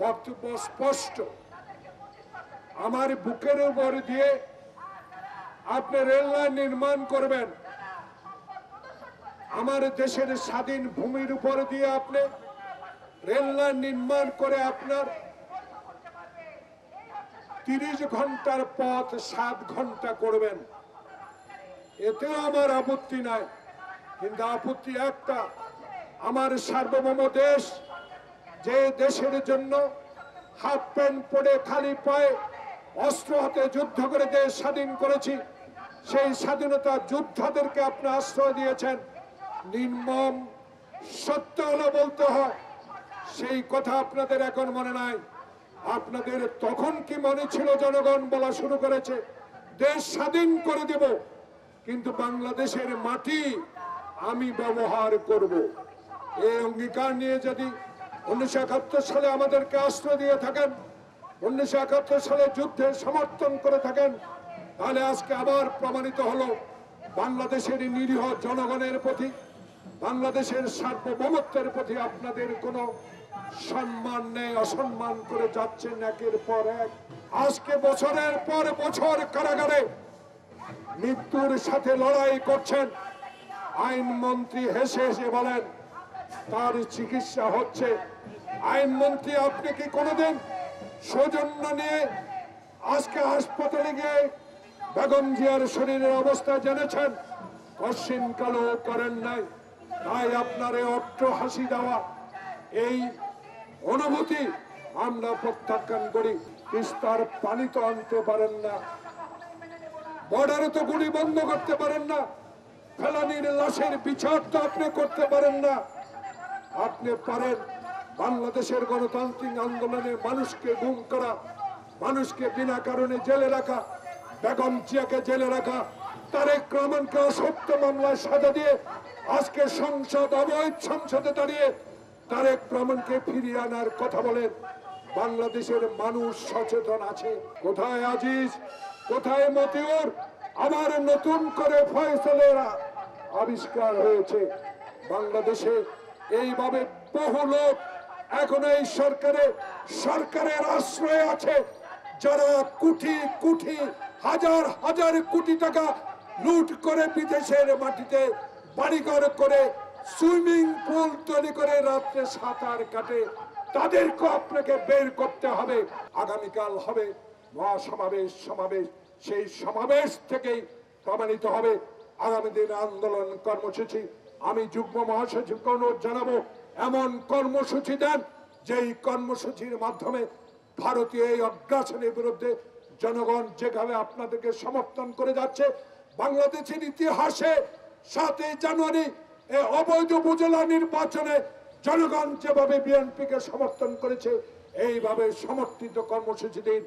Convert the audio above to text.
বক্তব্য স্পষ্ট। আমার বুকের উপর দিয়ে আপনি রেল লাইন নির্মাণ করবেন, আমার দেশের স্বাধীন ভূমির উপর দিয়ে আপনি রেল লাইন নির্মাণ করে আপনার 30 ঘন্টার পথ 7 ঘন্টা করবেন, এতেও আমার আপত্তি নাই। কিন্তু আপত্তি একটা, আমার সার্বভৌম দেশ, যে দেশের জন্য হাফ প্যান্ট পরে খালি পায়ে অস্ত্র হাতে যুদ্ধ করে দেশ স্বাধীন করেছি, সেই স্বাধীনতা যোদ্ধাদেরকে আপনি আশ্রয় দিয়েছেন। নির্মম সত্য হলো বলতে হয়, সেই কথা আপনাদের এখন মনে নাই। আপনাদের তখন কি মনে ছিল? জনগণ বলা শুরু করেছে দেশ স্বাধীন করে দেব, কিন্তু বাংলাদেশের মাটি আমি ব্যবহার করব। এই অঙ্গীকার নিয়ে যদি 1971 সালে আমাদেরকে আশ্রয় দিয়ে থাকেন, 1971 সালে যুদ্ধে সমর্থন করে থাকেন, তাহলে আজকে আবার প্রমাণিত হলো বাংলাদেশের নিরীহ জনগণের প্রতি, বাংলাদেশের সার্বভৌমত্বের প্রতি আপনাদের কোনো সম্মান নেই, অসম্মান করে যাচ্ছেন একের পর এক। আজকে বছরের পর বছর কারাগারে মৃত্যুর সাথে লড়াই করছেন। আইনমন্ত্রী হেসে হেসে বলেন তার চিকিৎসা হচ্ছে। আইনমন্ত্রী, আপনি কি কোনোদিন সৌজন্য নিয়ে আজকে হাসপাতালে গিয়ে বেগম জিয়ার শরীরের অবস্থা জেনেছেন? কশিন কালো করেন নাই। তাই আপনার এই অট্ট হাসি দেওয়া এই অনুভূতি আমরা প্রত্যাখ্যান করি। তিস্তার পানি তো আনতে পারেন না, বর্ডারে তো গুলি বন্ধ করতে পারেন না, ফেলানির লাশের বিচার তো আপনি করতে পারেন না। আপনি পারেন বাংলাদেশের গণতান্ত্রিক আন্দোলনে মানুষকে গুম করা, মানুষকে বিনা কারণে জেলে রাখা, বেগম জিয়াকে জেলে রাখা, তারেক রহমানকে অসত্য মামলায় সাজা দিয়ে আজকে সংসদ অবৈধ সংসদে দাঁড়িয়ে তারেক রহমানকে ফিরিয়ে আনার কথা বলেন। বাংলাদেশের মানুষ সচেতন আছে। কোথায় আজিজ, কোথায় মতিউর? আবার নতুন করে ফয়সালেরা আবিষ্কার হয়েছে। বাংলাদেশে এইভাবে বহু লোক এখন এই সরকারের আশ্রয়ে আছে, যারা কোটি কোটি হাজার হাজার কোটি টাকা লুট করে বিদেশের মাটিতে বাড়িঘর করে সুইমিং পুল তৈরি করে রাত্রে সাঁতার কাটে। তাদেরকে আপনাকে বের করতে হবে। আগামীকাল হবে মহাসমাবেশ, সেই সমাবেশ থেকেই প্রমাণিত হবে আগামী দিন আন্দোলন কর্মসূচি। আমি যুগ্ম মহাসচিবকে অনুরোধ জানাবো, এমন কর্মসূচি দেন যেই কর্মসূচির মাধ্যমে ভারতীয় এই অগ্রাসনের বিরুদ্ধে জনগণ যেভাবে আপনাদেরকে সমর্থন করে যাচ্ছে, বাংলাদেশের ইতিহাসে 7 জানুয়ারি এই অবৈধ উপজেলা নির্বাচনে জনগণ যেভাবে বিএনপিকে সমর্থন করেছে, এইভাবে সমর্থিত কর্মসূচি দিন।